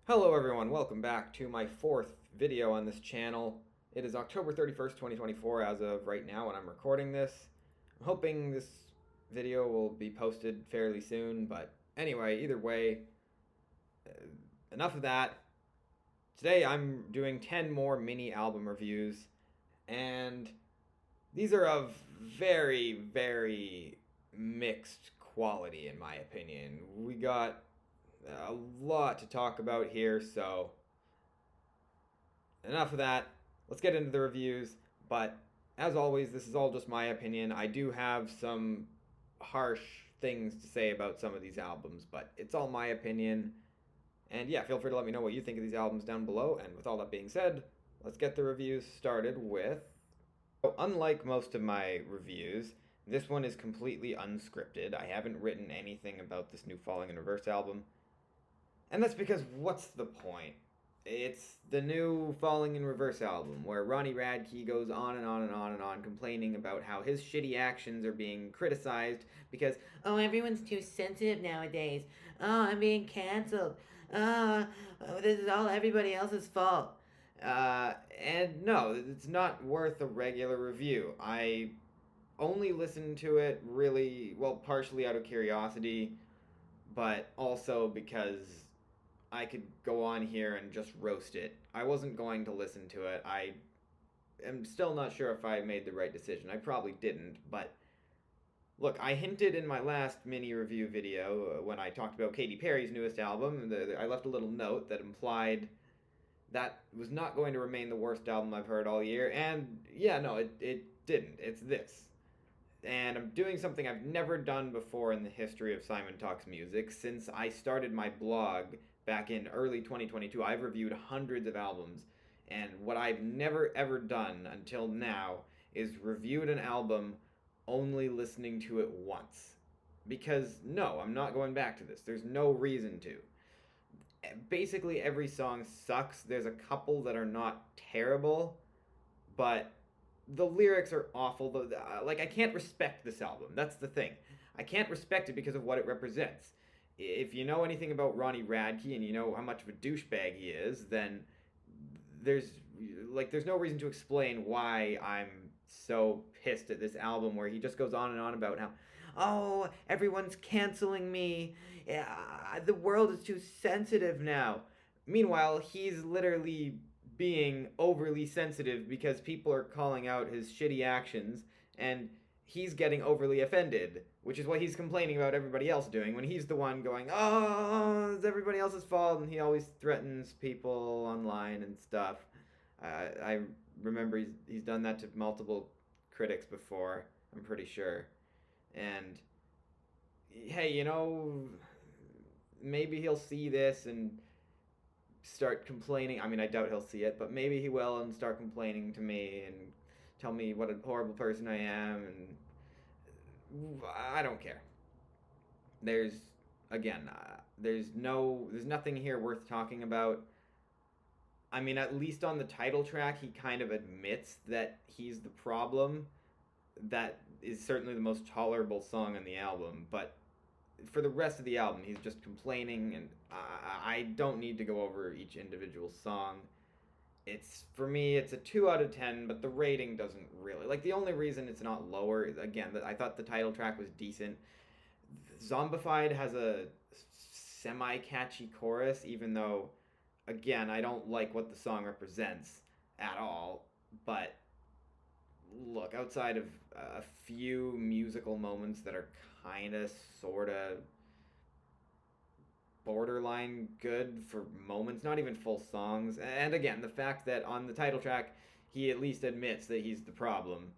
Hello everyone, welcome back to my fourth video on this channel. It is October 31st, 2024 as of right now when I'm recording this. I'm hoping this video will be posted fairly soon, but anyway, either way, enough of that. Today I'm doing 10 more mini album reviews, and these are of very, very mixed quality in my opinion. We got a lot to talk about here, so enough of that. Let's get into the reviews. But as always, this is all just my opinion. I do have some harsh things to say about some of these albums, but it's all my opinion. And yeah, feel free to let me know what you think of these albums down below. And with all that being said, let's get the reviews started with. So, unlike most of my reviews, this one is completely unscripted. I haven't written anything about this new Falling in Reverse album. And that's because what's the point? It's the new Falling in Reverse album, where Ronnie Radke goes on and on and on and on complaining about how his shitty actions are being criticized because, oh, everyone's too sensitive nowadays. Oh, I'm being canceled. This is all everybody else's fault. and no, it's not worth a regular review. I only listened to it really, well, partially out of curiosity, but also because I could go on here and just roast it. I wasn't going to listen to it. I am still not sure if I made the right decision. I probably didn't, but look, I hinted in my last mini review video when I talked about Katy Perry's newest album. I left a little note that implied that was not going to remain the worst album I've heard all year, and yeah, no, it didn't. It's this. And I'm doing something I've never done before in the history of Simon Talks Music. Since I started my blog back in early 2022, I've reviewed hundreds of albums, and what I've never ever done until now is reviewed an album only listening to it once. Because, no, I'm not going back to this. There's no reason to. Basically, every song sucks. There's a couple that are not terrible, but the lyrics are awful. Like, I can't respect this album. That's the thing. I can't respect it because of what it represents. If you know anything about Ronnie Radke and you know how much of a douchebag he is, then there's no reason to explain why I'm so pissed at this album where he just goes on and on about how, oh, everyone's canceling me. Yeah, the world is too sensitive now. Meanwhile, he's literally being overly sensitive because people are calling out his shitty actions, and he's getting overly offended, which is what he's complaining about everybody else doing when he's the one going, oh, it's everybody else's fault, and he always threatens people online and stuff. I remember he's done that to multiple critics before, I'm pretty sure. And hey, maybe he'll see this and start complaining. I mean, I doubt he'll see it, but maybe he will and start complaining to me and tell me what a horrible person I am, and I don't care. There's again, there's nothing here worth talking about. I mean, at least on the title track, he kind of admits that he's the problem. That is certainly the most tolerable song on the album, but for the rest of the album, he's just complaining, and I don't need to go over each individual song. For me, it's a 2 out of 10, but the rating doesn't really. Like, the only reason it's not lower is, again, that I thought the title track was decent. Zombified has a semi-catchy chorus, even though, again, I don't like what the song represents at all, but look, outside of a few musical moments that are kind of, sort of borderline good for moments, not even full songs. And again, the fact that on the title track, he at least admits that he's the problem,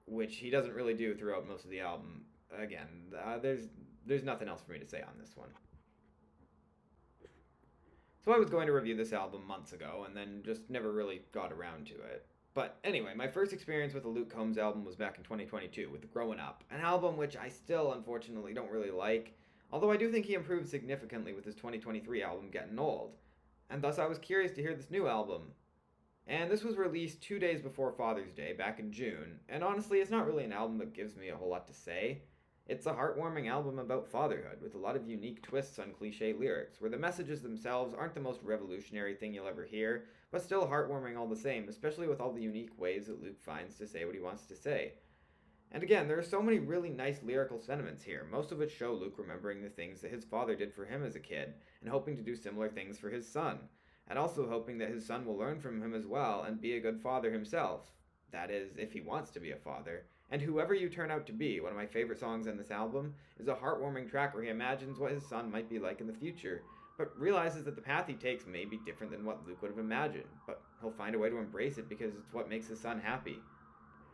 which he doesn't really do throughout most of the album. Again, there's nothing else for me to say on this one. So I was going to review this album months ago, and then just never really got around to it. But anyway, my first experience with a Luke Combs album was back in 2022 with Growin' Up, an album which I still, unfortunately, don't really like, although I do think he improved significantly with his 2023 album Gettin' Old, and thus I was curious to hear this new album. And this was released 2 days before Father's Day, back in June, and honestly, it's not really an album that gives me a whole lot to say. It's a heartwarming album about fatherhood, with a lot of unique twists on cliche lyrics, where the messages themselves aren't the most revolutionary thing you'll ever hear, but still heartwarming all the same, especially with all the unique ways that Luke finds to say what he wants to say. And again, there are so many really nice lyrical sentiments here, most of which show Luke remembering the things that his father did for him as a kid, and hoping to do similar things for his son, and also hoping that his son will learn from him as well and be a good father himself. That is, if he wants to be a father. And Whoever You Turn Out to Be, one of my favorite songs in this album, is a heartwarming track where he imagines what his son might be like in the future, but realizes that the path he takes may be different than what Luke would have imagined, but he'll find a way to embrace it because it's what makes his son happy.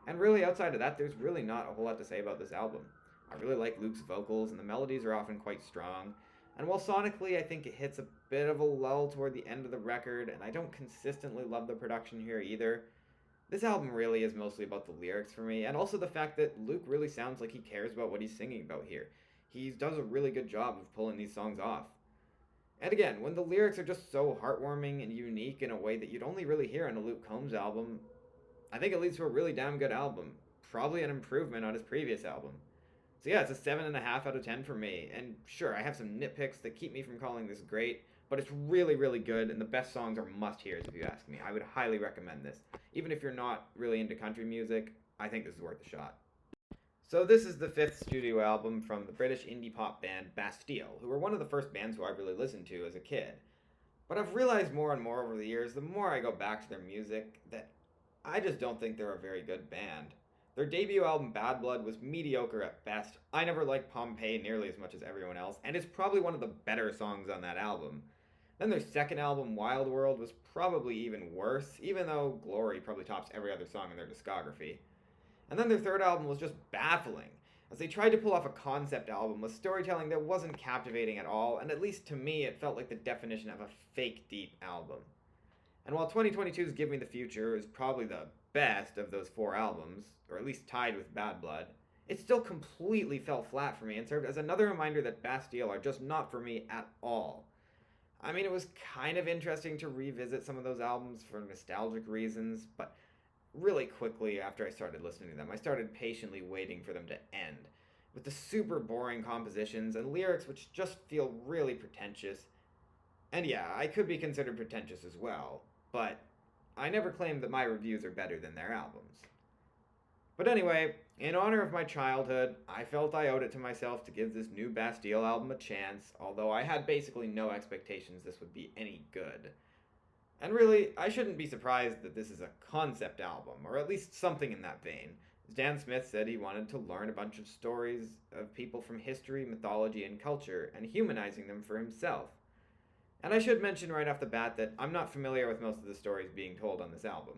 And really, outside of that, there's really not a whole lot to say about this album. I really like Luke's vocals, and the melodies are often quite strong. And while sonically, I think it hits a bit of a lull toward the end of the record, and I don't consistently love the production here either, this album really is mostly about the lyrics for me, and also the fact that Luke really sounds like he cares about what he's singing about here. He does a really good job of pulling these songs off. And again, when the lyrics are just so heartwarming and unique in a way that you'd only really hear on a Luke Combs album, I think it leads to a really damn good album. Probably an improvement on his previous album. So yeah, it's a 7.5 out of 10 for me. And sure, I have some nitpicks that keep me from calling this great, but it's really, really good, and the best songs are must-hears if you ask me. I would highly recommend this. Even if you're not really into country music, I think this is worth a shot. So this is the 5th studio album from the British indie pop band Bastille, who were one of the first bands who I really listened to as a kid. But I've realized more and more over the years, the more I go back to their music, that I just don't think they're a very good band. Their debut album Bad Blood was mediocre at best. I never liked Pompeii nearly as much as everyone else, and it's probably one of the better songs on that album. Then their second album, Wild World, was probably even worse, even though Glory probably tops every other song in their discography. And then their third album was just baffling, as they tried to pull off a concept album with storytelling that wasn't captivating at all, and at least to me it felt like the definition of a fake deep album. And while 2022's Give Me the Future is probably the best of those 4 albums, or at least tied with Bad Blood, it still completely fell flat for me and served as another reminder that Bastille are just not for me at all. I mean, it was kind of interesting to revisit some of those albums for nostalgic reasons, but really quickly after I started listening to them, I started patiently waiting for them to end, with the super boring compositions and lyrics which just feel really pretentious. And yeah, I could be considered pretentious as well, but I never claimed that my reviews are better than their albums. But anyway, in honor of my childhood, I felt I owed it to myself to give this new Bastille album a chance, although I had basically no expectations this would be any good. And really, I shouldn't be surprised that this is a concept album, or at least something in that vein. As Dan Smith said, he wanted to learn a bunch of stories of people from history, mythology, and culture, and humanizing them for himself. And I should mention right off the bat that I'm not familiar with most of the stories being told on this album,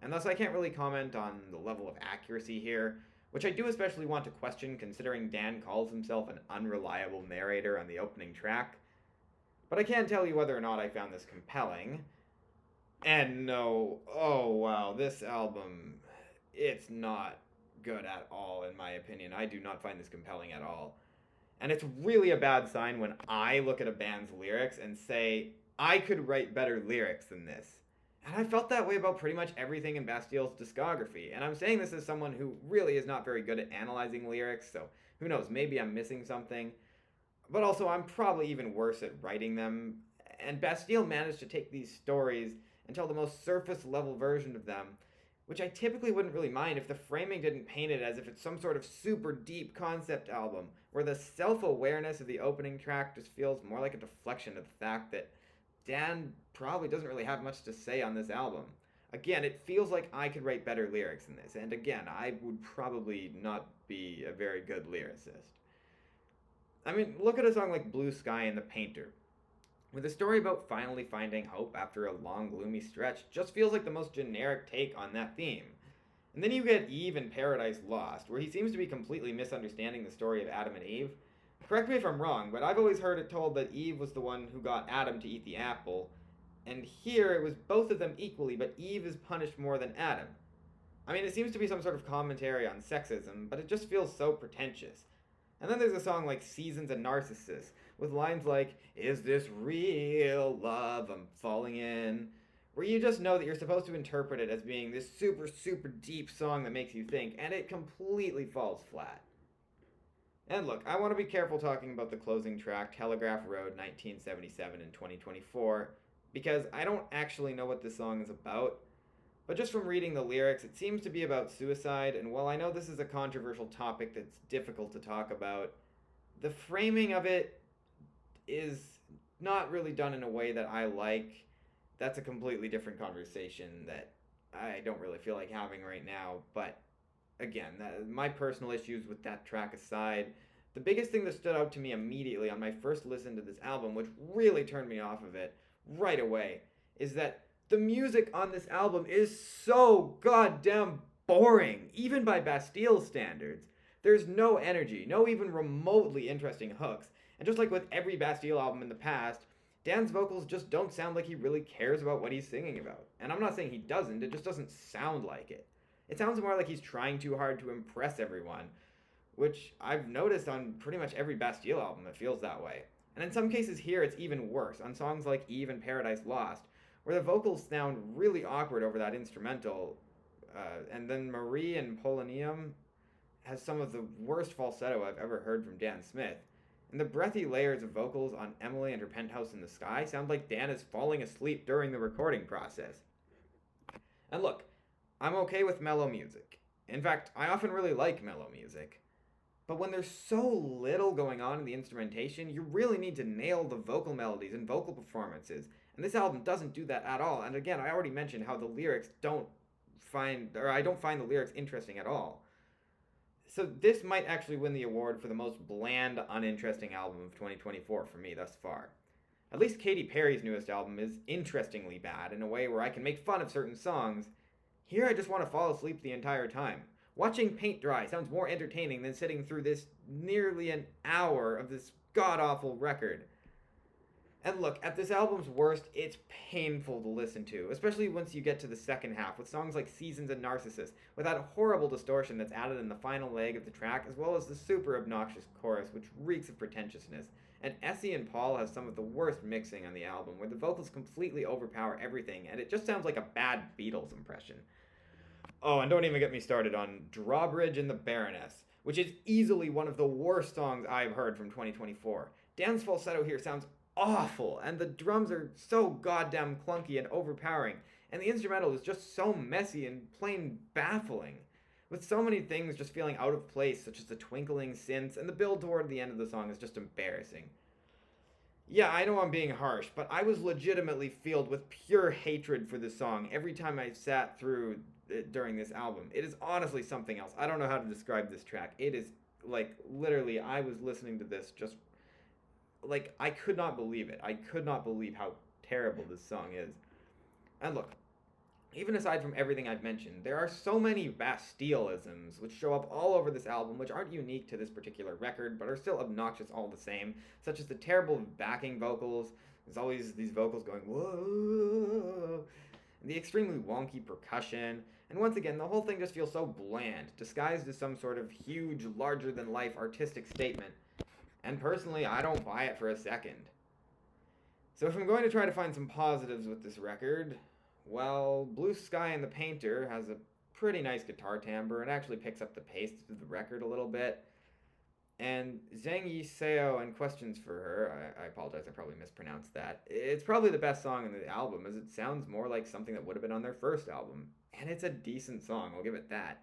and thus I can't really comment on the level of accuracy here, which I do especially want to question considering Dan calls himself an unreliable narrator on the opening track. But I can tell you whether or not I found this compelling. And no, oh wow, this album, it's not good at all in my opinion. I do not find this compelling at all. And it's really a bad sign when I look at a band's lyrics and say, I could write better lyrics than this. And I felt that way about pretty much everything in Bastille's discography. And I'm saying this as someone who really is not very good at analyzing lyrics, so who knows, maybe I'm missing something. But also, I'm probably even worse at writing them. And Bastille managed to take these stories and tell the most surface level version of them, which I typically wouldn't really mind if the framing didn't paint it as if it's some sort of super deep concept album, where the self-awareness of the opening track just feels more like a deflection of the fact that Dan probably doesn't really have much to say on this album. Again, it feels like I could write better lyrics than this, and again, I would probably not be a very good lyricist. I mean, look at a song like Blue Sky and the Painter. With a story about finally finding hope after a long, gloomy stretch, just feels like the most generic take on that theme. And then you get Eve in Paradise Lost, where he seems to be completely misunderstanding the story of Adam and Eve. Correct me if I'm wrong, but I've always heard it told that Eve was the one who got Adam to eat the apple, and here it was both of them equally, but Eve is punished more than Adam. I mean, it seems to be some sort of commentary on sexism, but it just feels so pretentious. And then there's a song like Seasons and Narcissus, with lines like, is this real love I'm falling in? Where you just know that you're supposed to interpret it as being this super, super deep song that makes you think, and it completely falls flat. And look, I want to be careful talking about the closing track, Telegraph Road 1977 and 2024, because I don't actually know what this song is about. But just from reading the lyrics, it seems to be about suicide, and while I know this is a controversial topic that's difficult to talk about, the framing of it is not really done in a way that I like. That's a completely different conversation that I don't really feel like having right now. But again, my personal issues with that track aside, the biggest thing that stood out to me immediately on my first listen to this album, which really turned me off of it right away, is that the music on this album is so goddamn boring, even by Bastille standards. There's no energy, no even remotely interesting hooks. And just like with every Bastille album in the past, Dan's vocals just don't sound like he really cares about what he's singing about. And I'm not saying he doesn't, it just doesn't sound like it. It sounds more like he's trying too hard to impress everyone, which I've noticed on pretty much every Bastille album it feels that way. And in some cases here it's even worse, on songs like Eve and Paradise Lost, where the vocals sound really awkward over that instrumental, and then Marie and Polonium has some of the worst falsetto I've ever heard from Dan Smith. And the breathy layers of vocals on Emily and her Penthouse in the Sky sound like Dan is falling asleep during the recording process. And look, I'm okay with mellow music. In fact, I often really like mellow music. But when there's so little going on in the instrumentation, you really need to nail the vocal melodies and vocal performances. And this album doesn't do that at all. And again, I already mentioned how the lyrics I don't find the lyrics interesting at all. So this might actually win the award for the most bland, uninteresting album of 2024 for me thus far. At least Katy Perry's newest album is interestingly bad in a way where I can make fun of certain songs. Here I just want to fall asleep the entire time. Watching paint dry sounds more entertaining than sitting through this nearly an hour of this god-awful record. And look, at this album's worst, it's painful to listen to, especially once you get to the second half, with songs like Seasons and Narcissus, with that horrible distortion that's added in the final leg of the track, as well as the super obnoxious chorus, which reeks of pretentiousness. And Essie and Paul have some of the worst mixing on the album, where the vocals completely overpower everything, and it just sounds like a bad Beatles impression. Oh, and don't even get me started on Drawbridge and the Baroness, which is easily one of the worst songs I've heard from 2024. Dan's falsetto here sounds awful, and the drums are so goddamn clunky and overpowering, and the instrumental is just so messy and plain baffling, with so many things just feeling out of place, such as the twinkling synths, and the build toward the end of the song is just embarrassing. Yeah, I know I'm being harsh, but I was legitimately filled with pure hatred for this song every time I sat through it during this album. It is honestly something else. I don't know how to describe this track. It is, like, literally, I was listening to this just like, I could not believe it. I could not believe how terrible this song is. And look, even aside from everything I've mentioned, there are so many Bastille-isms which show up all over this album, which aren't unique to this particular record, but are still obnoxious all the same, such as the terrible backing vocals. There's always these vocals going, whoa, and the extremely wonky percussion. And once again, the whole thing just feels so bland, disguised as some sort of huge, larger-than-life artistic statement. And personally, I don't buy it for a second. So if I'm going to try to find some positives with this record, well, Blue Sky and the Painter has a pretty nice guitar timbre and actually picks up the pace of the record a little bit. And Zheng Yiseo and Questions for Her, I apologize, I probably mispronounced that. It's probably the best song in the album, as it sounds more like something that would have been on their first album. And it's a decent song, I'll give it that.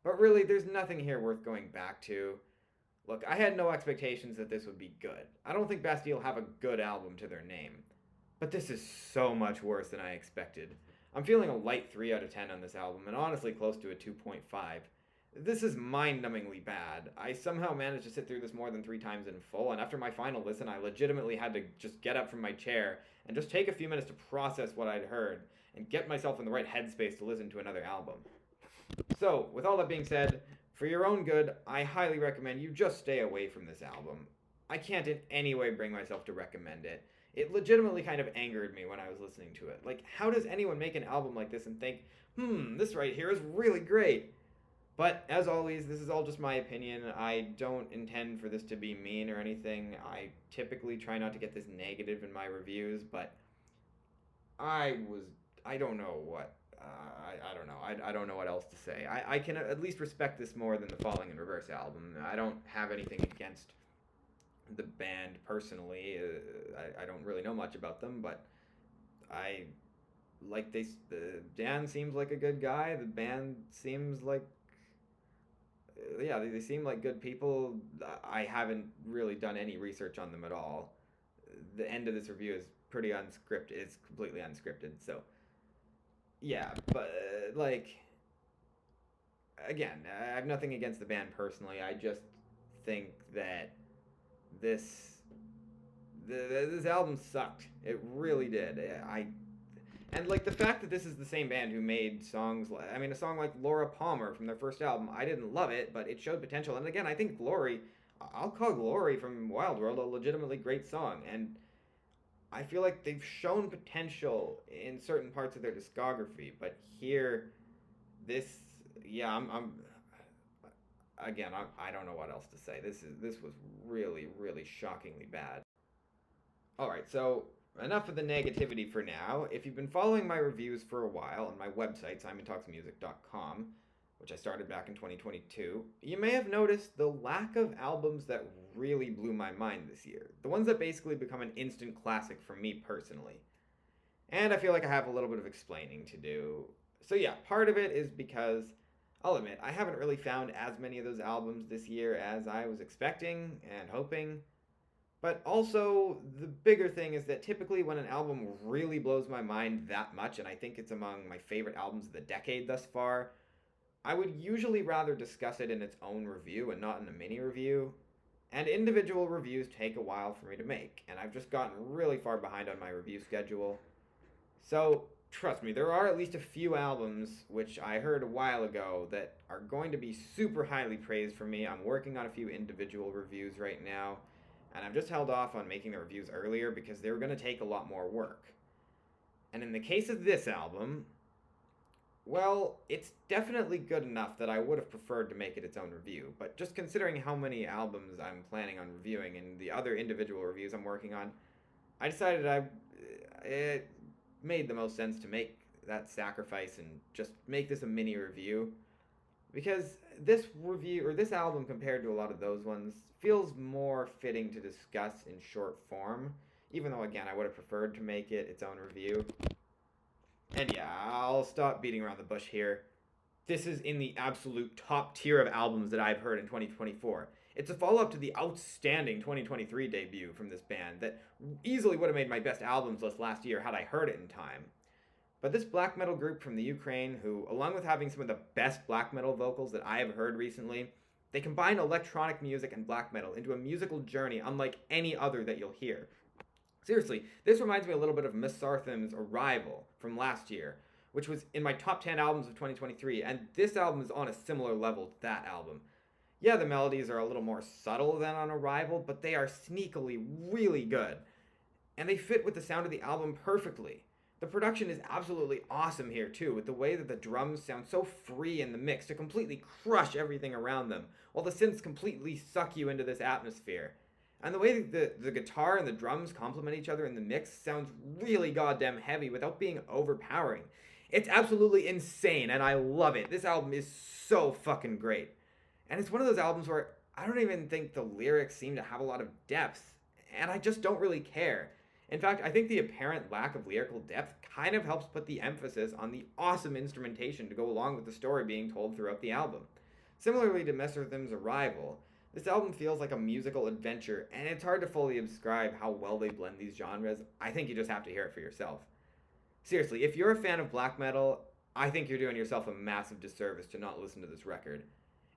But really, there's nothing here worth going back to. Look, I had no expectations that this would be good. I don't think Bastille have a good album to their name. But this is so much worse than I expected. I'm feeling a light 3 out of 10 on this album, and honestly close to a 2.5. This is mind-numbingly bad. I somehow managed to sit through this more than 3 times in full, and after my final listen, I legitimately had to just get up from my chair and just take a few minutes to process what I'd heard and get myself in the right headspace to listen to another album. So, with all that being said, for your own good, I highly recommend you just stay away from this album. I can't in any way bring myself to recommend it. It legitimately kind of angered me when I was listening to it. Like, how does anyone make an album like this and think, this right here is really great? But, as always, this is all just my opinion. I don't intend for this to be mean or anything. I typically try not to get this negative in my reviews, but I don't know what. I don't know. I don't know what else to say. I can at least respect this more than the Falling in Reverse album. I don't have anything against the band personally. I don't really know much about them, but I like Dan seems like a good guy. The band seems like yeah, they seem like good people. I haven't really done any research on them at all. The end of this review is pretty unscripted. It's completely unscripted. So yeah, but like again, I have nothing against the band personally. I just think that this this album sucked. It really did. I and like the fact that this is the same band who made songs like I mean a song like Laura Palmer from their first album, I didn't love it, but it showed potential. And again, I think Glory, I'll call Glory from Wild World a legitimately great song, and I feel like they've shown potential in certain parts of their discography, but here this yeah, I'm again, I don't know what else to say. This was really shockingly bad. All right, so enough of the negativity for now. If you've been following my reviews for a while on my website, simontalksmusic.com, which I started back in 2022, you may have noticed the lack of albums that really blew my mind this year. The ones that basically become an instant classic for me personally. And I feel like I have a little bit of explaining to do. So yeah, part of it is because I'll admit, I haven't really found as many of those albums this year as I was expecting and hoping. But also, the bigger thing is that typically when an album really blows my mind that much, and I think it's among my favorite albums of the decade thus far, I would usually rather discuss it in its own review and not in a mini review. And individual reviews take a while for me to make, and I've just gotten really far behind on my review schedule. So, trust me, there are at least a few albums, which I heard a while ago, that are going to be super highly praised for me. I'm working on a few individual reviews right now, and I've just held off on making the reviews earlier because they were going to take a lot more work. And in the case of this album, well, it's definitely good enough that I would have preferred to make it its own review, but just considering how many albums I'm planning on reviewing and the other individual reviews I'm working on, I decided it made the most sense to make that sacrifice and just make this a mini review, because this review, or this album compared to a lot of those ones, feels more fitting to discuss in short form, even though again I would have preferred to make it its own review. And yeah, I'll stop beating around the bush here. This is in the absolute top tier of albums that I've heard in 2024. It's a follow-up to the outstanding 2023 debut from this band that easily would have made my best albums list last year had I heard it in time. But this black metal group from the Ukraine, who, along with having some of the best black metal vocals that I have heard recently, they combine electronic music and black metal into a musical journey unlike any other that you'll hear. Seriously, this reminds me a little bit of Miss Sartham's Arrival from last year, which was in my top 10 albums of 2023, and this album is on a similar level to that album. Yeah, the melodies are a little more subtle than on Arrival, but they are sneakily really good. And they fit with the sound of the album perfectly. The production is absolutely awesome here too, with the way that the drums sound so free in the mix to completely crush everything around them, while the synths completely suck you into this atmosphere. And the way that the guitar and the drums complement each other in the mix sounds really goddamn heavy without being overpowering. It's absolutely insane, and I love it. This album is so fucking great. And it's one of those albums where I don't even think the lyrics seem to have a lot of depth, and I just don't really care. In fact, I think the apparent lack of lyrical depth kind of helps put the emphasis on the awesome instrumentation to go along with the story being told throughout the album. Similarly to Messerthim's Arrival, this album feels like a musical adventure, and it's hard to fully describe how well they blend these genres. I think you just have to hear it for yourself. Seriously, if you're a fan of black metal, I think you're doing yourself a massive disservice to not listen to this record.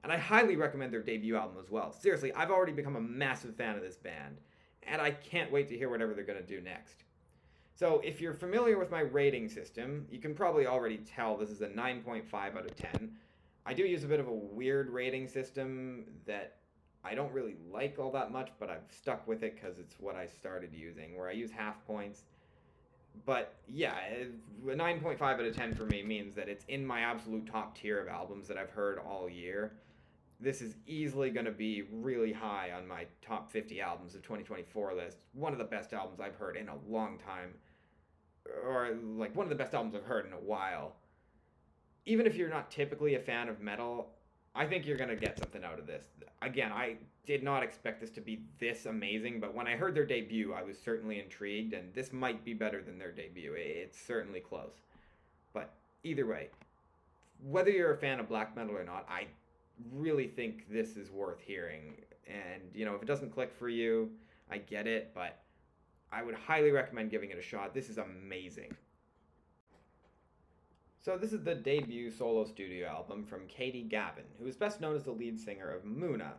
And I highly recommend their debut album as well. Seriously, I've already become a massive fan of this band, and I can't wait to hear whatever they're going to do next. So, if you're familiar with my rating system, you can probably already tell this is a 9.5 out of 10. I do use a bit of a weird rating system that I don't really like all that much, but I've stuck with it because it's what I started using, where I use half points. But yeah, a 9.5 out of 10 for me means that it's in my absolute top tier of albums that I've heard all year. This is easily going to be really high on my top 50 albums of 2024 list. One of the best albums I've heard in a long time. Or, like, one of the best albums I've heard in a while. even if you're not typically a fan of metal, I think you're going to get something out of this. Again, I did not expect this to be this amazing, but when I heard their debut, I was certainly intrigued, and this might be better than their debut. It's certainly close. But either way, whether you're a fan of black metal or not, I really think this is worth hearing. And, if it doesn't click for you, I get it, but I would highly recommend giving it a shot. This is amazing. So this is the debut solo studio album from Katie Gavin, who is best known as the lead singer of Muna.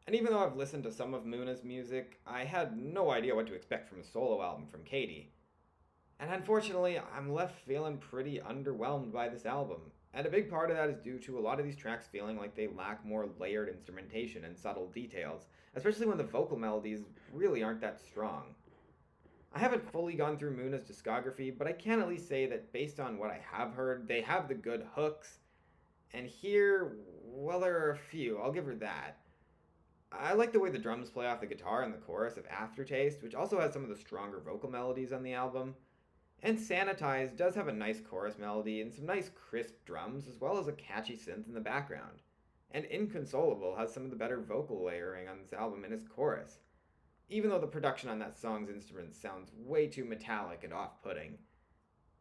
And even though I've listened to some of Muna's music, I had no idea what to expect from a solo album from Katie. And unfortunately, I'm left feeling pretty underwhelmed by this album. And a big part of that is due to a lot of these tracks feeling like they lack more layered instrumentation and subtle details, especially when the vocal melodies really aren't that strong. I haven't fully gone through Muna's discography, but I can at least say that based on what I have heard, they have the good hooks. And here, well, there are a few, I'll give her that. I like the way the drums play off the guitar in the chorus of Aftertaste, which also has some of the stronger vocal melodies on the album. And Sanitize does have a nice chorus melody and some nice crisp drums, as well as a catchy synth in the background. And Inconsolable has some of the better vocal layering on this album in its chorus, even though the production on that song's instruments sounds way too metallic and off-putting.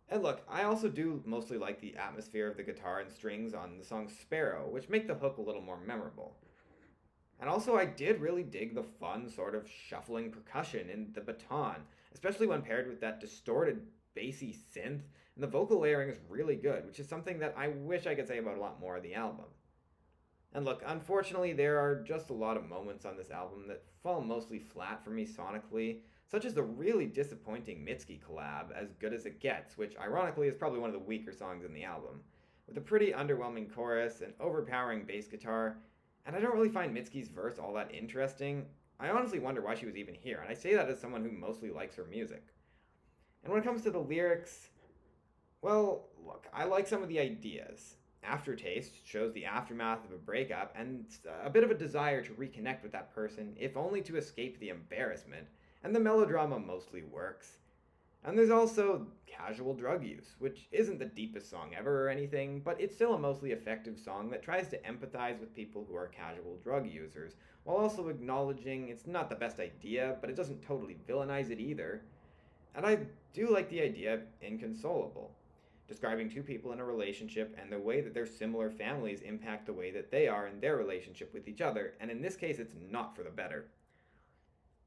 And look, I also do mostly like the atmosphere of the guitar and strings on the song Sparrow, which make the hook a little more memorable. And also I did really dig the fun sort of shuffling percussion in the baton, especially when paired with that distorted bassy synth, and the vocal layering is really good, which is something that I wish I could say about a lot more of the album. And look, unfortunately, there are just a lot of moments on this album that fall mostly flat for me sonically, such as the really disappointing Mitski collab, As Good As It Gets, which ironically is probably one of the weaker songs in the album, with a pretty underwhelming chorus and overpowering bass guitar, and I don't really find Mitski's verse all that interesting. I honestly wonder why she was even here, and I say that as someone who mostly likes her music. And when it comes to the lyrics, well, look, I like some of the ideas. Aftertaste shows the aftermath of a breakup and a bit of a desire to reconnect with that person, if only to escape the embarrassment, and the melodrama mostly works. And there's also Casual Drug Use, which isn't the deepest song ever or anything, but it's still a mostly effective song that tries to empathize with people who are casual drug users, while also acknowledging it's not the best idea, but it doesn't totally villainize it either. And I do like the idea of Inconsolable, describing two people in a relationship and the way that their similar families impact the way that they are in their relationship with each other, and in this case it's not for the better.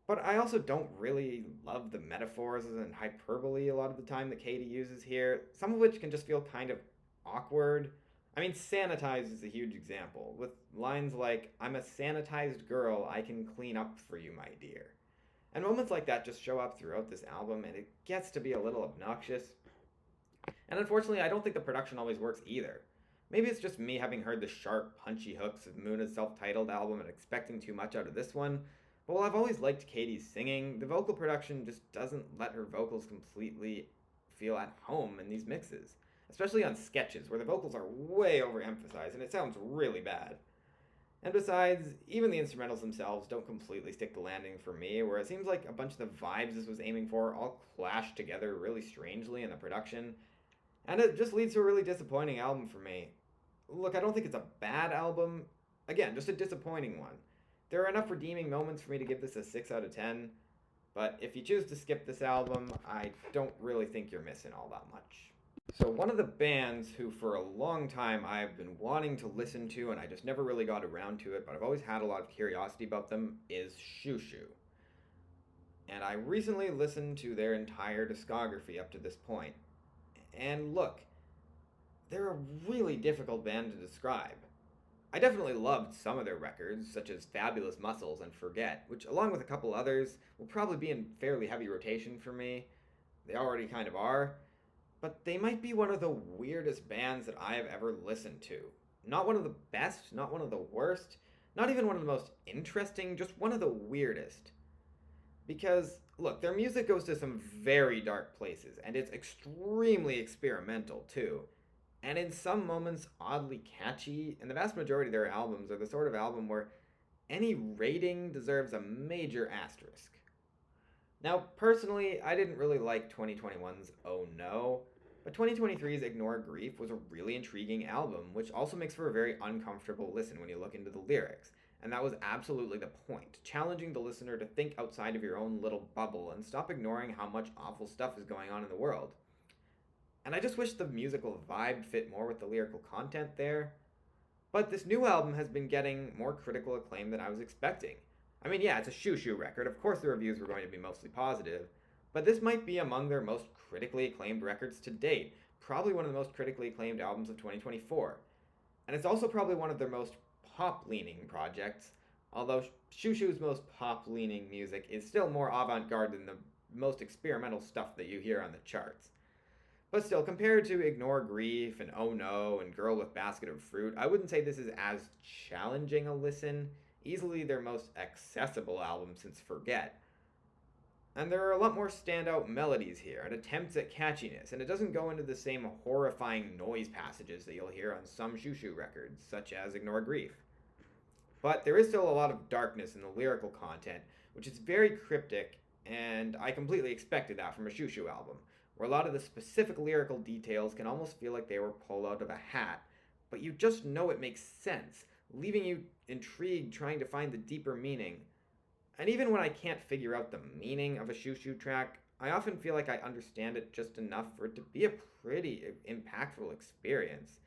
But I also don't really love the metaphors and hyperbole a lot of the time that Katie uses here, some of which can just feel kind of awkward. I mean, Sanitize is a huge example, with lines like, "I'm a sanitized girl, I can clean up for you, my dear." And moments like that just show up throughout this album, and it gets to be a little obnoxious. And unfortunately, I don't think the production always works either. Maybe it's just me having heard the sharp, punchy hooks of Muna's self-titled album and expecting too much out of this one, but while I've always liked Katie's singing, the vocal production just doesn't let her vocals completely feel at home in these mixes, especially on sketches where the vocals are way overemphasized and it sounds really bad. And besides, even the instrumentals themselves don't completely stick the landing for me, where it seems like a bunch of the vibes this was aiming for all clash together really strangely in the production, and it just leads to a really disappointing album for me. Look, I don't think it's a bad album, again, just a disappointing one. There are enough redeeming moments for me to give this a 6 out of 10, but if you choose to skip this album, I don't really think you're missing all that much. So one of the bands who for a long time I've been wanting to listen to and I just never really got around to it, but I've always had a lot of curiosity about them, is Shushu. And I recently listened to their entire discography up to this point. And look, they're a really difficult band to describe. I definitely loved some of their records, such as Fabulous Muscles and Forget, which along with a couple others will probably be in fairly heavy rotation for me. They already kind of are. But they might be one of the weirdest bands that I have ever listened to. Not one of the best, not one of the worst, not even one of the most interesting, just one of the weirdest. Because, look, their music goes to some very dark places, and it's extremely experimental, too. And in some moments, oddly catchy, and the vast majority of their albums are the sort of album where any rating deserves a major asterisk. Now, personally, I didn't really like 2021's Oh No, But 2023's Ignore Grief was a really intriguing album, which also makes for a very uncomfortable listen when you look into the lyrics. And that was absolutely the point, challenging the listener to think outside of your own little bubble and stop ignoring how much awful stuff is going on in the world. And I just wish the musical vibe fit more with the lyrical content there. But this new album has been getting more critical acclaim than I was expecting. I mean, yeah, it's a shoo-shoo record. Of course the reviews were going to be mostly positive. But this might be among their most critically acclaimed records to date. Probably one of the most critically acclaimed albums of 2024. And it's also probably one of their most pop-leaning projects. Although Shoo Shoo's most pop-leaning music is still more avant-garde than the most experimental stuff that you hear on the charts. But still, compared to Ignore Grief and Oh No and Girl with Basket of Fruit, I wouldn't say this is as challenging a listen. Easily their most accessible album since Forget. And there are a lot more standout melodies here and attempts at catchiness, and it doesn't go into the same horrifying noise passages that you'll hear on some Shoo Shoo records, such as Ignore Grief. But there is still a lot of darkness in the lyrical content, which is very cryptic, and I completely expected that from a Shoo Shoo album, where a lot of the specific lyrical details can almost feel like they were pulled out of a hat, but you just know it makes sense, leaving you intrigued trying to find the deeper meaning. And even when I can't figure out the meaning of a Shoo Shoo track, I often feel like I understand it just enough for it to be a pretty impactful experience.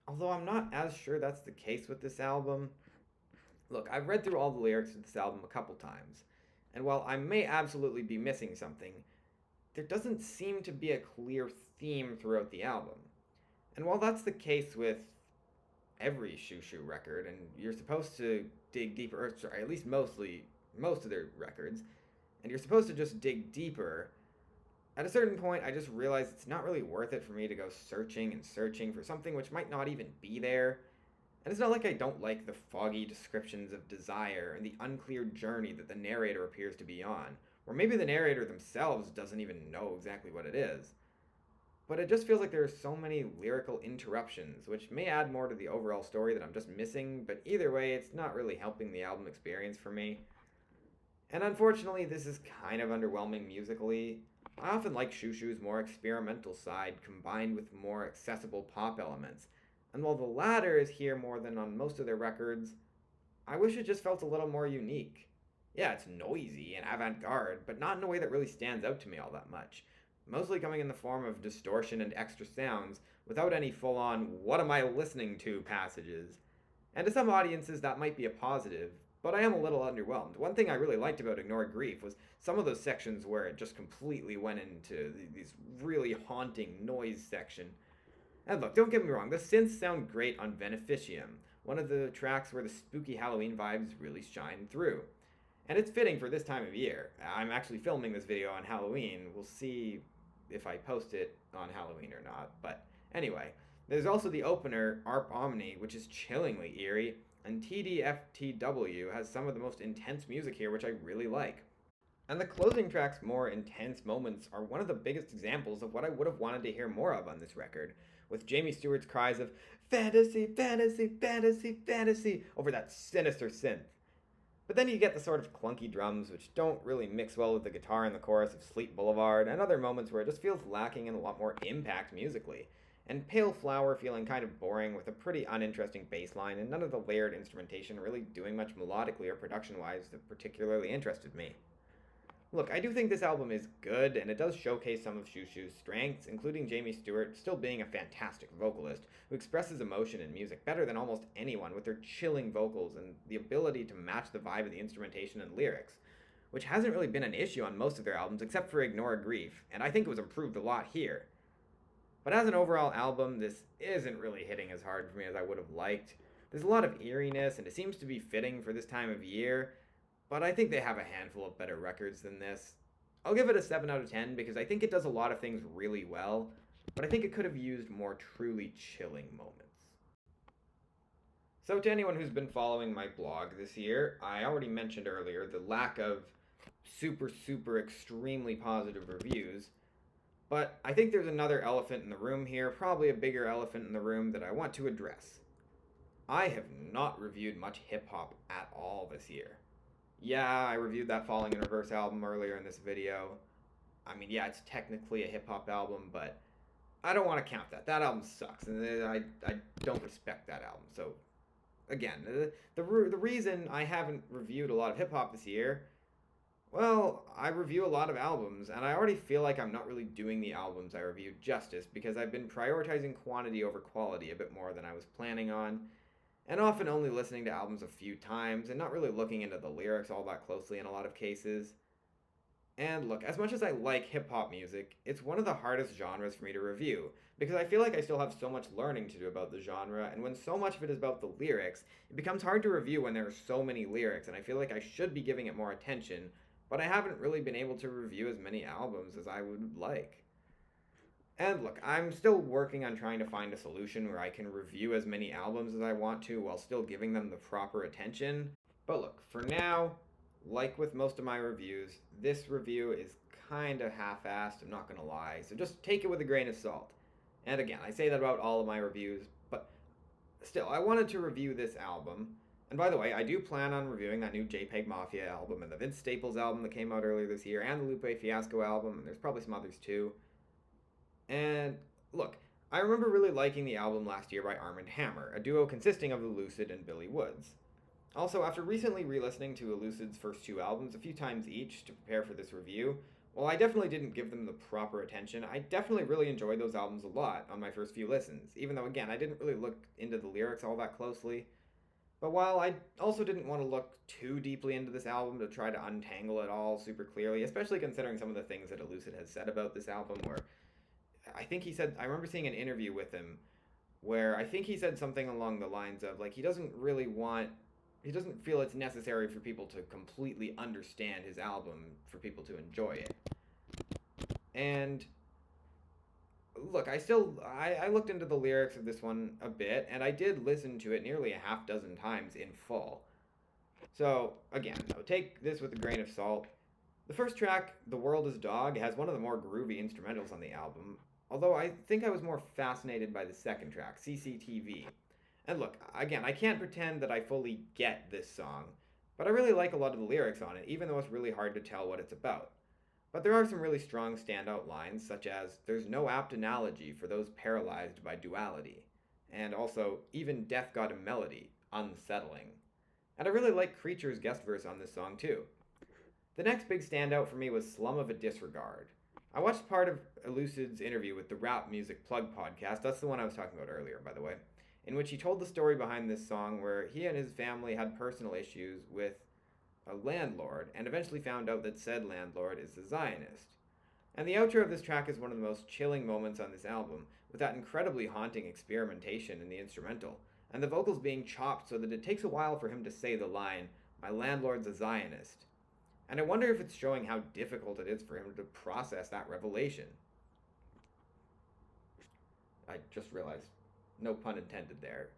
Although I'm not as sure that's the case with this album. Look, I've read through all the lyrics of this album a couple times, and while I may absolutely be missing something, there doesn't seem to be a clear theme throughout the album. And while that's the case with every Shoo Shoo record, and you're supposed to dig deeper, or sorry, at least most of their records, and you're supposed to just dig deeper, at a certain point I just realized it's not really worth it for me to go searching and searching for something which might not even be there. And it's not like I don't like the foggy descriptions of desire and the unclear journey that the narrator appears to be on, or maybe the narrator themselves doesn't even know exactly what it is. But it just feels like there are so many lyrical interruptions, which may add more to the overall story that I'm just missing, but either way, it's not really helping the album experience for me. And unfortunately, this is kind of underwhelming musically. I often like Shoo Shoo's more experimental side combined with more accessible pop elements, and while the latter is here more than on most of their records, I wish it just felt a little more unique. Yeah, it's noisy and avant-garde, but not in a way that really stands out to me all that much. Mostly coming in the form of distortion and extra sounds, without any full-on "what am I listening to" passages. And to some audiences that might be a positive, but I am a little underwhelmed. One thing I really liked about Ignore Grief was some of those sections where it just completely went into these really haunting noise section. And look, don't get me wrong, the synths sound great on Beneficium, one of the tracks where the spooky Halloween vibes really shine through. And it's fitting for this time of year. I'm actually filming this video on Halloween. We'll see if I post it on Halloween or not. But anyway, there's also the opener, Arp Omni, which is chillingly eerie, and TDFTW has some of the most intense music here, which I really like. And the closing track's more intense moments are one of the biggest examples of what I would have wanted to hear more of on this record, with Jamie Stewart's cries of "fantasy, fantasy, fantasy, fantasy" over that sinister synth. But then you get the sort of clunky drums, which don't really mix well with the guitar in the chorus of Sleep Boulevard, and other moments where it just feels lacking in a lot more impact musically. And Pale Flower feeling kind of boring with a pretty uninteresting bass line, and none of the layered instrumentation really doing much melodically or production-wise that particularly interested me. Look, I do think this album is good, and it does showcase some of Shoo Shoo's strengths, including Jamie Stewart still being a fantastic vocalist, who expresses emotion in music better than almost anyone with their chilling vocals and the ability to match the vibe of the instrumentation and lyrics, which hasn't really been an issue on most of their albums except for Ignore Grief, and I think it was improved a lot here. But as an overall album, this isn't really hitting as hard for me as I would have liked. There's a lot of eeriness, and it seems to be fitting for this time of year, but I think they have a handful of better records than this. I'll give it a 7 out of 10 because I think it does a lot of things really well, but I think it could have used more truly chilling moments. So to anyone who's been following my blog this year, I already mentioned earlier the lack of super extremely positive reviews, but I think there's another elephant in the room here, probably a bigger elephant in the room that I want to address. I have not reviewed much hip-hop at all this year. Yeah, I reviewed that Falling in Reverse album earlier in this video. I mean, yeah, it's technically a hip-hop album, but I don't want to count that. That album sucks, and I don't respect that album. So, again, the reason I haven't reviewed a lot of hip hop this year, well, I review a lot of albums, and I already feel like I'm not really doing the albums I reviewed justice because I've been prioritizing quantity over quality a bit more than I was planning on, and often only listening to albums a few times and not really looking into the lyrics all that closely in a lot of cases. And look, as much as I like hip hop music, it's one of the hardest genres for me to review, because I feel like I still have so much learning to do about the genre, and when so much of it is about the lyrics, it becomes hard to review when there are so many lyrics, and I feel like I should be giving it more attention, but I haven't really been able to review as many albums as I would like. And look, I'm still working on trying to find a solution where I can review as many albums as I want to while still giving them the proper attention. But look, for now, like with most of my reviews, this review is kinda half-assed, I'm not gonna lie, so just take it with a grain of salt. And again, I say that about all of my reviews, but still, I wanted to review this album. And by the way, I do plan on reviewing that new JPEG Mafia album and the Vince Staples album that came out earlier this year, and the Lupe Fiasco album, and there's probably some others too. And look, I remember really liking the album last year by Armand Hammer, a duo consisting of Elucid and Billy Woods. Also, after recently re-listening to Elucid's first two albums a few times each to prepare for this review, while I definitely didn't give them the proper attention, I definitely really enjoyed those albums a lot on my first few listens, even though again, I didn't really look into the lyrics all that closely. But while I also didn't want to look too deeply into this album to try to untangle it all super clearly, especially considering some of the things that Elucid has said about this album, where I think he said, I remember seeing an interview with him where I think he said something along the lines of, like, he doesn't feel it's necessary for people to completely understand his album for people to enjoy it. And look, I looked into the lyrics of this one a bit, and I did listen to it nearly a half dozen times in full. So, again, though, take this with a grain of salt. The first track, The World is Dog, has one of the more groovy instrumentals on the album, although I think I was more fascinated by the second track, CCTV. And look, again, I can't pretend that I fully get this song, but I really like a lot of the lyrics on it, even though it's really hard to tell what it's about. But there are some really strong standout lines, such as, "There's no apt analogy for those paralyzed by duality," and also, "Even death got a melody, unsettling." And I really like Creature's guest verse on this song too. The next big standout for me was Slum of a Disregard. I watched part of Elucid's interview with the Rap Music Plug podcast, that's the one I was talking about earlier, by the way, in which he told the story behind this song where he and his family had personal issues with a landlord and eventually found out that said landlord is a Zionist. And the outro of this track is one of the most chilling moments on this album, with that incredibly haunting experimentation in the instrumental, and the vocals being chopped so that it takes a while for him to say the line, "My landlord's a Zionist." And I wonder if it's showing how difficult it is for him to process that revelation. I just realized, no pun intended there.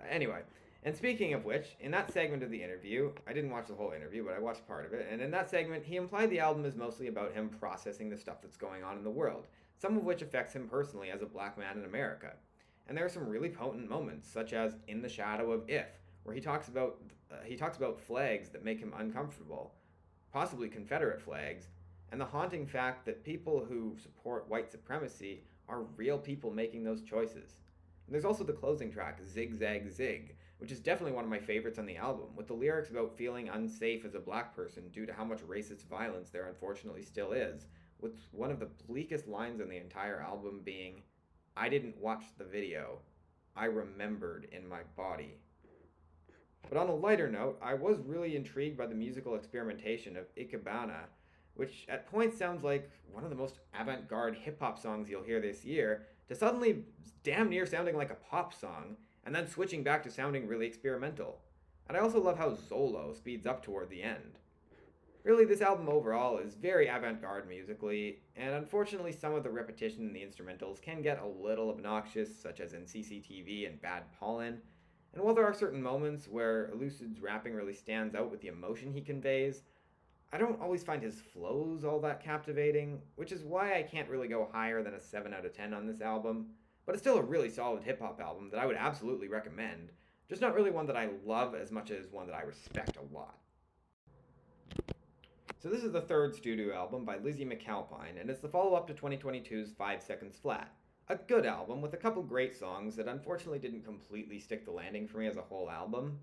Anyway, and speaking of which, in that segment of the interview, I didn't watch the whole interview, but I watched part of it, and in that segment, he implied the album is mostly about him processing the stuff that's going on in the world, some of which affects him personally as a black man in America. And there are some really potent moments, such as In the Shadow of If, where he talks about flags that make him uncomfortable, possibly Confederate flags, and the haunting fact that people who support white supremacy are real people making those choices. And there's also the closing track, Zig Zag Zig, which is definitely one of my favorites on the album, with the lyrics about feeling unsafe as a black person due to how much racist violence there unfortunately still is, with one of the bleakest lines on the entire album being, "I didn't watch the video. I remembered in my body." But on a lighter note, I was really intrigued by the musical experimentation of Ikebana, which at points sounds like one of the most avant-garde hip-hop songs you'll hear this year, to suddenly damn near sounding like a pop song, and then switching back to sounding really experimental. And I also love how Zolo speeds up toward the end. Really, this album overall is very avant-garde musically, and unfortunately some of the repetition in the instrumentals can get a little obnoxious, such as in CCTV and Bad Pollen. And while there are certain moments where Elucid's rapping really stands out with the emotion he conveys, I don't always find his flows all that captivating, which is why I can't really go higher than a 7 out of 10 on this album. But it's still a really solid hip-hop album that I would absolutely recommend, just not really one that I love as much as one that I respect a lot. So this is the third studio album by Lizzie McAlpine, and it's the follow-up to 2022's 5 Seconds Flat, a good album with a couple great songs that unfortunately didn't completely stick the landing for me as a whole album.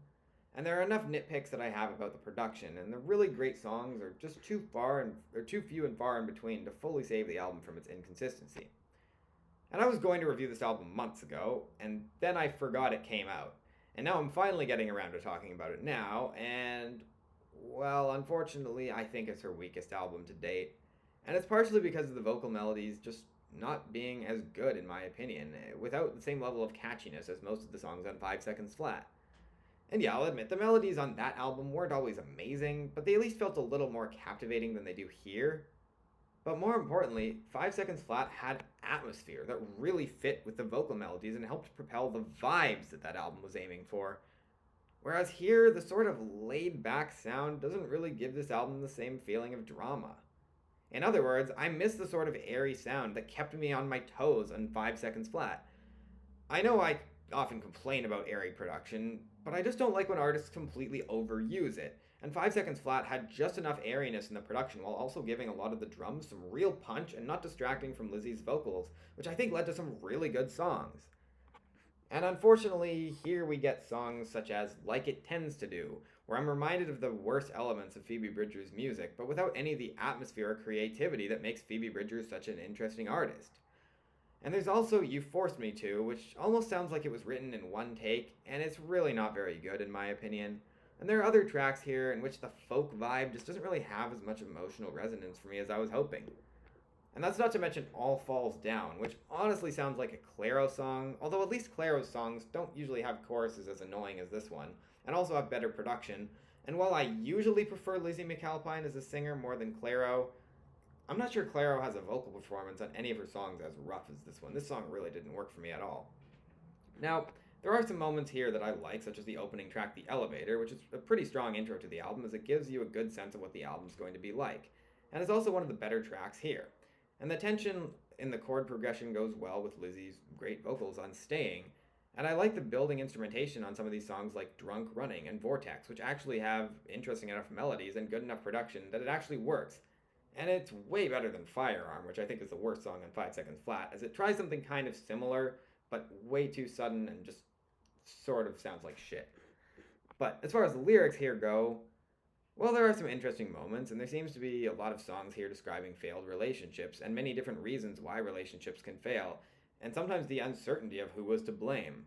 And there are enough nitpicks that I have about the production, and the really great songs are just too few and far in between to fully save the album from its inconsistency. And I was going to review this album months ago, and then I forgot it came out. And now I'm finally getting around to talking about it now, and well, unfortunately, I think it's her weakest album to date. And it's partially because of the vocal melodies just not being as good, in my opinion, without the same level of catchiness as most of the songs on 5 Seconds Flat. And yeah, I'll admit, the melodies on that album weren't always amazing, but they at least felt a little more captivating than they do here. But more importantly, 5 Seconds Flat had atmosphere that really fit with the vocal melodies and helped propel the vibes that that album was aiming for. Whereas here, the sort of laid back sound doesn't really give this album the same feeling of drama. In other words, I miss the sort of airy sound that kept me on my toes on 5 Seconds Flat. I know I often complain about airy production, but I just don't like when artists completely overuse it. And 5 Seconds Flat had just enough airiness in the production while also giving a lot of the drums some real punch and not distracting from Lizzie's vocals, which I think led to some really good songs. And unfortunately, here we get songs such as Like It Tends to Do, where I'm reminded of the worst elements of Phoebe Bridgers' music, but without any of the atmosphere or creativity that makes Phoebe Bridgers such an interesting artist. And there's also You Forced Me To, which almost sounds like it was written in one take, and it's really not very good in my opinion. And there are other tracks here in which the folk vibe just doesn't really have as much emotional resonance for me as I was hoping. And that's not to mention All Falls Down, which honestly sounds like a Clairo song, although at least Clairo's songs don't usually have choruses as annoying as this one, and also have better production. And while I usually prefer Lizzie McAlpine as a singer more than Clairo, I'm not sure Clairo has a vocal performance on any of her songs as rough as this one. This song really didn't work for me at all. Now, there are some moments here that I like, such as the opening track, The Elevator, which is a pretty strong intro to the album as it gives you a good sense of what the album's going to be like. And it's also one of the better tracks here. And the tension in the chord progression goes well with Lizzie's great vocals on Staying. And I like the building instrumentation on some of these songs like Drunk Running and Vortex, which actually have interesting enough melodies and good enough production that it actually works. And it's way better than Firearm, which I think is the worst song on 5 Seconds Flat, as it tries something kind of similar, but way too sudden and just sort of sounds like shit. But as far as the lyrics here go, well, there are some interesting moments, and there seems to be a lot of songs here describing failed relationships, and many different reasons why relationships can fail, and sometimes the uncertainty of who was to blame.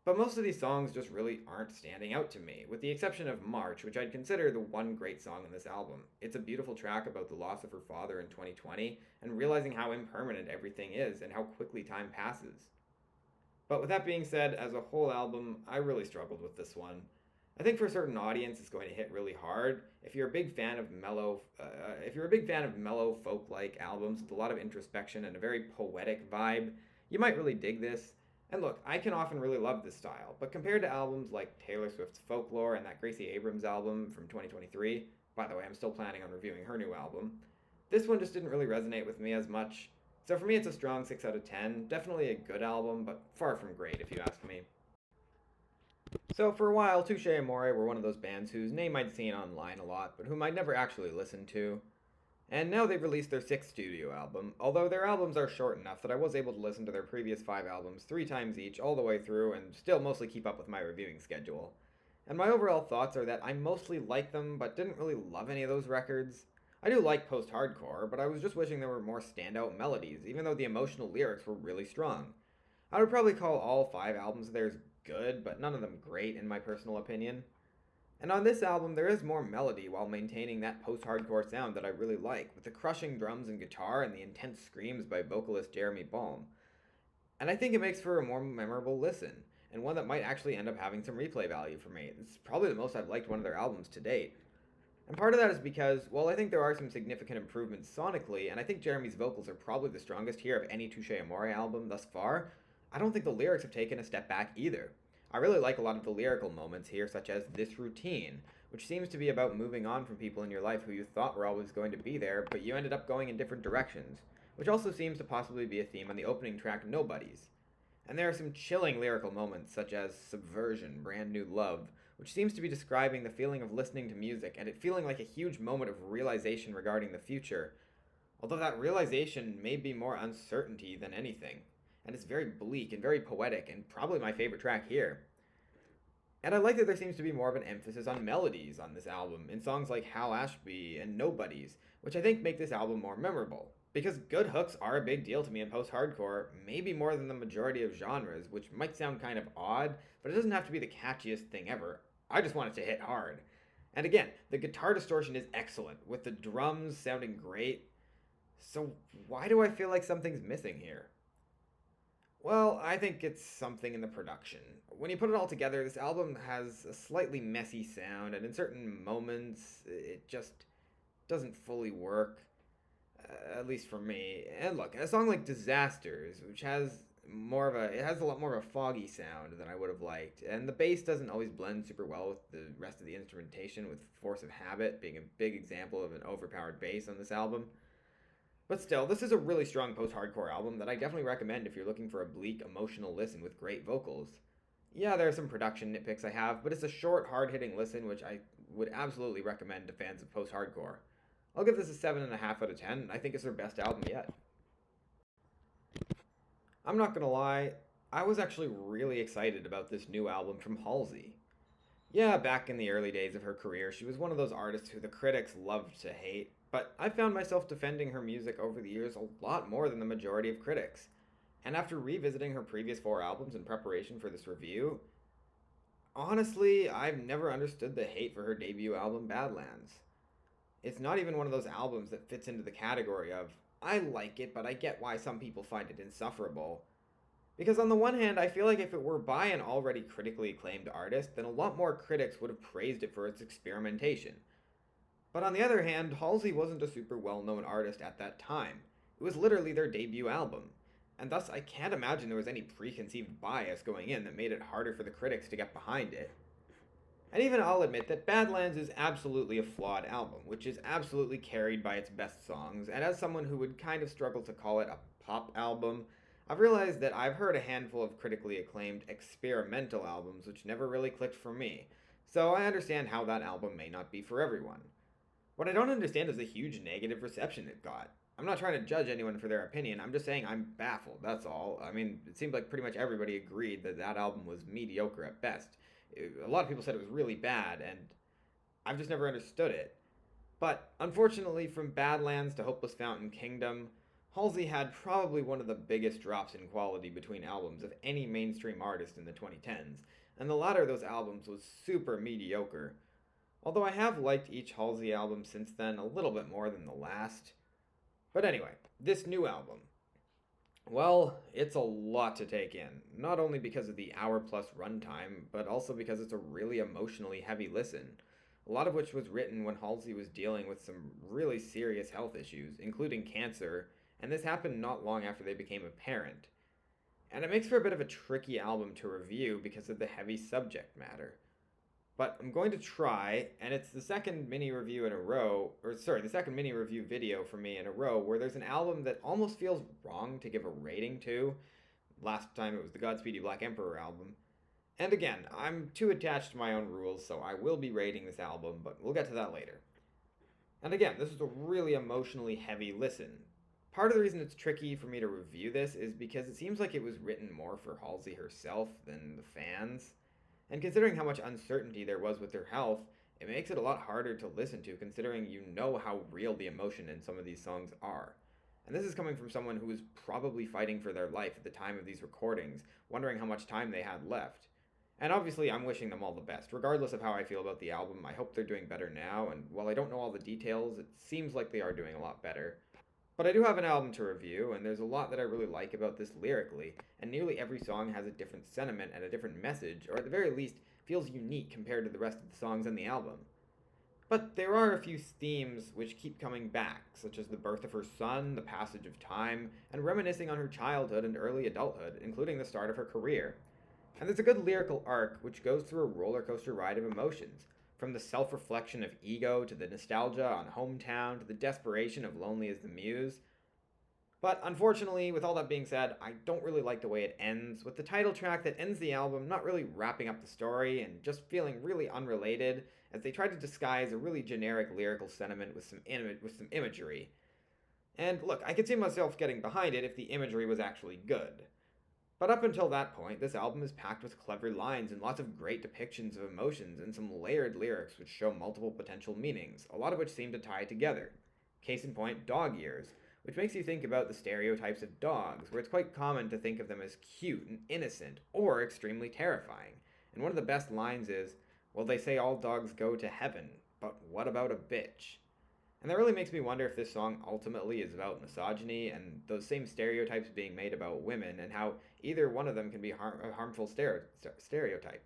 But most of these songs just really aren't standing out to me, with the exception of March, which I'd consider the one great song in this album. It's a beautiful track about the loss of her father in 2020, and realizing how impermanent everything is and how quickly time passes. But with that being said, as a whole album, I really struggled with this one. I think for a certain audience, it's going to hit really hard. If you're a big fan of mellow folk-like albums with a lot of introspection and a very poetic vibe, you might really dig this. And look, I can often really love this style, but compared to albums like Taylor Swift's Folklore and that Gracie Abrams album from 2023, by the way, I'm still planning on reviewing her new album, this one just didn't really resonate with me as much. So for me, it's a strong 6 out of 10. Definitely a good album, but far from great, if you ask me. So for a while, Touche Amore were one of those bands whose name I'd seen online a lot, but whom I'd never actually listened to. And now they've released their 6th studio album, although their albums are short enough that I was able to listen to their previous 5 albums 3 times each all the way through and still mostly keep up with my reviewing schedule. And my overall thoughts are that I mostly like them, but didn't really love any of those records. I do like post-hardcore, but I was just wishing there were more standout melodies, even though the emotional lyrics were really strong. I would probably call all 5 albums of theirs good, but none of them great in my personal opinion. And on this album, there is more melody while maintaining that post-hardcore sound that I really like, with the crushing drums and guitar and the intense screams by vocalist Jeremy Balm. And I think it makes for a more memorable listen, and one that might actually end up having some replay value for me. It's probably the most I've liked one of their albums to date. And part of that is because, while I think there are some significant improvements sonically, and I think Jeremy's vocals are probably the strongest here of any Touche Amore album thus far, I don't think the lyrics have taken a step back either. I really like a lot of the lyrical moments here, such as This Routine, which seems to be about moving on from people in your life who you thought were always going to be there, but you ended up going in different directions, which also seems to possibly be a theme on the opening track Nobodies. And there are some chilling lyrical moments, such as Subversion, Brand New Love, which seems to be describing the feeling of listening to music and it feeling like a huge moment of realization regarding the future, although that realization may be more uncertainty than anything. and it's very bleak and very poetic, and probably my favorite track here. And I like that there seems to be more of an emphasis on melodies on this album, in songs like Hal Ashby and Nobodies, which I think make this album more memorable. Because good hooks are a big deal to me in post-hardcore, maybe more than the majority of genres, which might sound kind of odd, but it doesn't have to be the catchiest thing ever. I just want it to hit hard. And again, the guitar distortion is excellent, with the drums sounding great. So why do I feel like something's missing here? Well, I think it's something in the production. When you put it all together, this album has a slightly messy sound, and in certain moments, it just doesn't fully work. At least for me. And look, a song like Disasters, which has a lot more of a foggy sound than I would have liked, and the bass doesn't always blend super well with the rest of the instrumentation, with Force of Habit being a big example of an overpowered bass on this album. But still, this is a really strong post-hardcore album that I definitely recommend if you're looking for a bleak, emotional listen with great vocals. Yeah, there are some production nitpicks I have, but it's a short, hard-hitting listen which I would absolutely recommend to fans of post-hardcore. I'll give this a 7.5 out of 10. I think it's their best album yet. I'm not gonna lie, I was actually really excited about this new album from Halsey. Yeah, back in the early days of her career, she was one of those artists who the critics loved to hate, but I found myself defending her music over the years a lot more than the majority of critics. And after revisiting her previous 4 albums in preparation for this review, honestly, I've never understood the hate for her debut album, Badlands. It's not even one of those albums that fits into the category of, I like it, but I get why some people find it insufferable. Because on the one hand, I feel like if it were by an already critically acclaimed artist, then a lot more critics would have praised it for its experimentation. But on the other hand, Halsey wasn't a super well-known artist at that time. It was literally their debut album. And thus, I can't imagine there was any preconceived bias going in that made it harder for the critics to get behind it. And even I'll admit that Badlands is absolutely a flawed album, which is absolutely carried by its best songs, and as someone who would kind of struggle to call it a pop album, I've realized that I've heard a handful of critically acclaimed experimental albums which never really clicked for me, so I understand how that album may not be for everyone. What I don't understand is the huge negative reception it got. I'm not trying to judge anyone for their opinion, I'm just saying I'm baffled, that's all. I mean, it seemed like pretty much everybody agreed that that album was mediocre at best. A lot of people said it was really bad, and I've just never understood it. But unfortunately, from Badlands to Hopeless Fountain Kingdom, Halsey had probably one of the biggest drops in quality between albums of any mainstream artist in the 2010s, and the latter of those albums was super mediocre. Although I have liked each Halsey album since then a little bit more than the last. But anyway, this new album. Well, it's a lot to take in, not only because of the hour-plus runtime, but also because it's a really emotionally heavy listen, a lot of which was written when Halsey was dealing with some really serious health issues, including cancer, and this happened not long after they became a parent. And it makes for a bit of a tricky album to review because of the heavy subject matter. But I'm going to try, and it's the second mini review video for me in a row where there's an album that almost feels wrong to give a rating to. Last time it was the Godspeed You Black Emperor album. And again, I'm too attached to my own rules, so I will be rating this album, but we'll get to that later. And again, this is a really emotionally heavy listen. Part of the reason it's tricky for me to review this is because it seems like it was written more for Halsey herself than the fans. And considering how much uncertainty there was with her health, it makes it a lot harder to listen to considering you know how real the emotion in some of these songs are. And this is coming from someone who was probably fighting for their life at the time of these recordings, wondering how much time they had left. And obviously I'm wishing them all the best. Regardless of how I feel about the album, I hope they're doing better now, and while I don't know all the details, it seems like they are doing a lot better. But I do have an album to review, and there's a lot that I really like about this lyrically, and nearly every song has a different sentiment and a different message, or at the very least, feels unique compared to the rest of the songs on the album. But there are a few themes which keep coming back, such as the birth of her son, the passage of time, and reminiscing on her childhood and early adulthood, including the start of her career. And there's a good lyrical arc which goes through a roller coaster ride of emotions, from the self-reflection of ego to the nostalgia on hometown to the desperation of Lonely as the Muse. But unfortunately, with all that being said, I don't really like the way it ends, with the title track that ends the album not really wrapping up the story and just feeling really unrelated, as they try to disguise a really generic lyrical sentiment with some imagery. And look, I could see myself getting behind it if the imagery was actually good. But up until that point, this album is packed with clever lines and lots of great depictions of emotions and some layered lyrics which show multiple potential meanings, a lot of which seem to tie together. Case in point, dog ears, which makes you think about the stereotypes of dogs, where it's quite common to think of them as cute and innocent, or extremely terrifying. And one of the best lines is, well, they say all dogs go to heaven, but what about a bitch? And that really makes me wonder if this song ultimately is about misogyny and those same stereotypes being made about women, and how either one of them can be a harmful stereotype.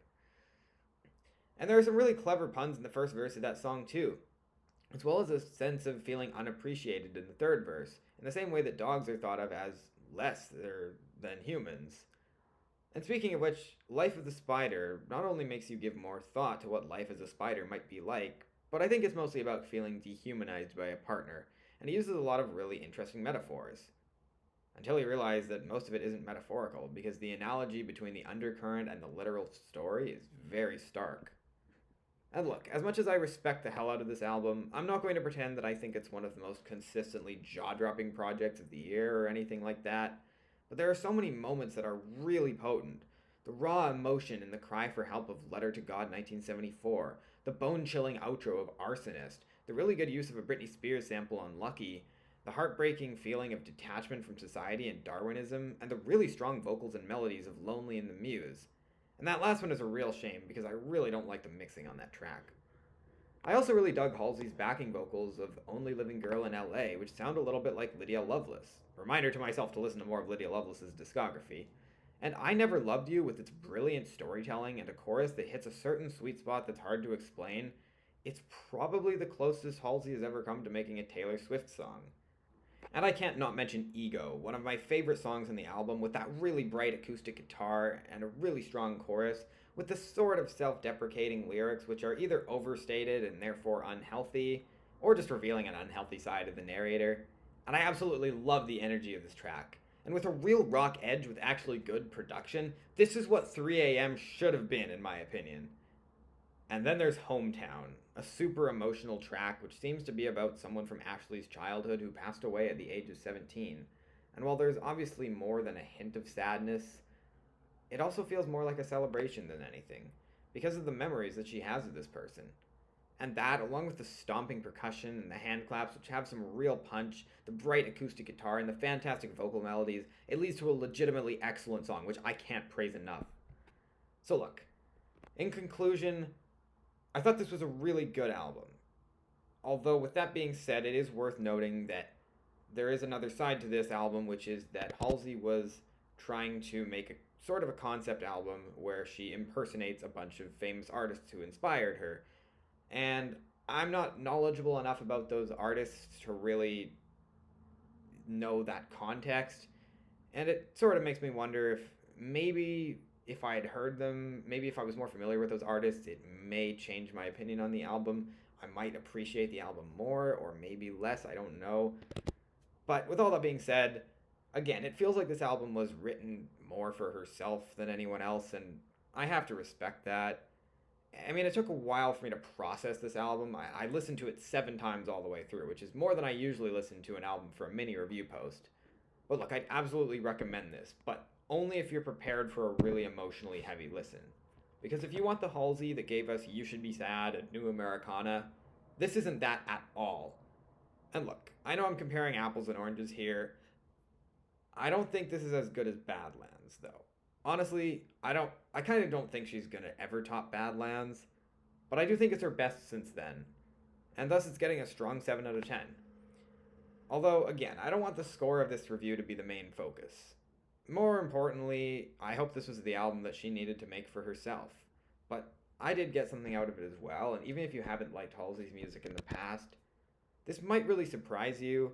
And there are some really clever puns in the first verse of that song too, as well as a sense of feeling unappreciated in the third verse, in the same way that dogs are thought of as less than humans. And speaking of which, Life of the Spider not only makes you give more thought to what life as a spider might be like, but I think it's mostly about feeling dehumanized by a partner, and he uses a lot of really interesting metaphors. Until you realize that most of it isn't metaphorical, because the analogy between the undercurrent and the literal story is very stark. And look, as much as I respect the hell out of this album, I'm not going to pretend that I think it's one of the most consistently jaw-dropping projects of the year or anything like that, but there are so many moments that are really potent. The raw emotion in the cry for help of Letter to God 1974, the bone-chilling outro of Arsonist, the really good use of a Britney Spears sample on Lucky, the heartbreaking feeling of detachment from society and Darwinism, and the really strong vocals and melodies of Lonely in the Muse. And that last one is a real shame, because I really don't like the mixing on that track. I also really dug Halsey's backing vocals of Only Living Girl in LA, which sound a little bit like Lydia Loveless. Reminder to myself to listen to more of Lydia Loveless's discography. And I Never Loved You, with its brilliant storytelling and a chorus that hits a certain sweet spot that's hard to explain, it's probably the closest Halsey has ever come to making a Taylor Swift song. And I can't not mention Ego, one of my favorite songs on the album, with that really bright acoustic guitar and a really strong chorus, with the sort of self-deprecating lyrics which are either overstated and therefore unhealthy, or just revealing an unhealthy side of the narrator. And I absolutely love the energy of this track. And with a real rock edge with actually good production, this is what 3 AM should have been, in my opinion. And then there's Hometown, a super emotional track which seems to be about someone from Ashley's childhood who passed away at the age of 17. And while there's obviously more than a hint of sadness, it also feels more like a celebration than anything, because of the memories that she has of this person. And that, along with the stomping percussion and the hand claps, which have some real punch, the bright acoustic guitar, and the fantastic vocal melodies, it leads to a legitimately excellent song, which I can't praise enough. So look, in conclusion, I thought this was a really good album. Although, with that being said, it is worth noting that there is another side to this album, which is that Halsey was trying to make a sort of a concept album where she impersonates a bunch of famous artists who inspired her. And I'm not knowledgeable enough about those artists to really know that context. And it sort of makes me wonder if maybe if I had heard them, maybe if I was more familiar with those artists, it may change my opinion on the album. I might appreciate the album more, or maybe less, I don't know. But with all that being said, again, it feels like this album was written more for herself than anyone else, and I have to respect that. I mean, it took a while for me to process this album. I listened to it 7 times all the way through, which is more than I usually listen to an album for a mini review post. But look, I'd absolutely recommend this, but only if you're prepared for a really emotionally heavy listen. Because if you want the Halsey that gave us You Should Be Sad and New Americana, this isn't that at all. And look, I know I'm comparing apples and oranges here. I don't think this is as good as Badlands, though. Honestly, I kind of don't think she's gonna ever top Badlands, but I do think it's her best since then, and thus it's getting a strong 7 out of 10. Although, again, I don't want the score of this review to be the main focus. More importantly, I hope this was the album that she needed to make for herself, but I did get something out of it as well, and even if you haven't liked Halsey's music in the past, this might really surprise you.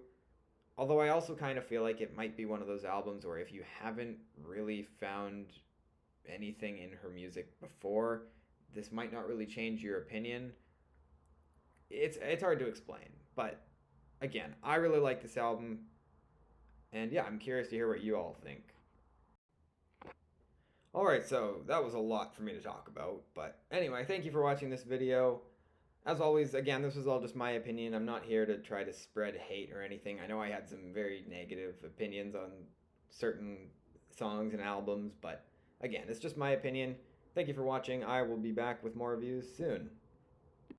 Although I also kind of feel like it might be one of those albums where if you haven't really found anything in her music before, this might not really change your opinion. It's hard to explain, but again, I really like this album, and yeah, I'm curious to hear what you all think. Alright, so that was a lot for me to talk about, but anyway, thank you for watching this video. As always, again, this was all just my opinion. I'm not here to try to spread hate or anything. I know I had some very negative opinions on certain songs and albums, but again, it's just my opinion. Thank you for watching. I will be back with more reviews soon.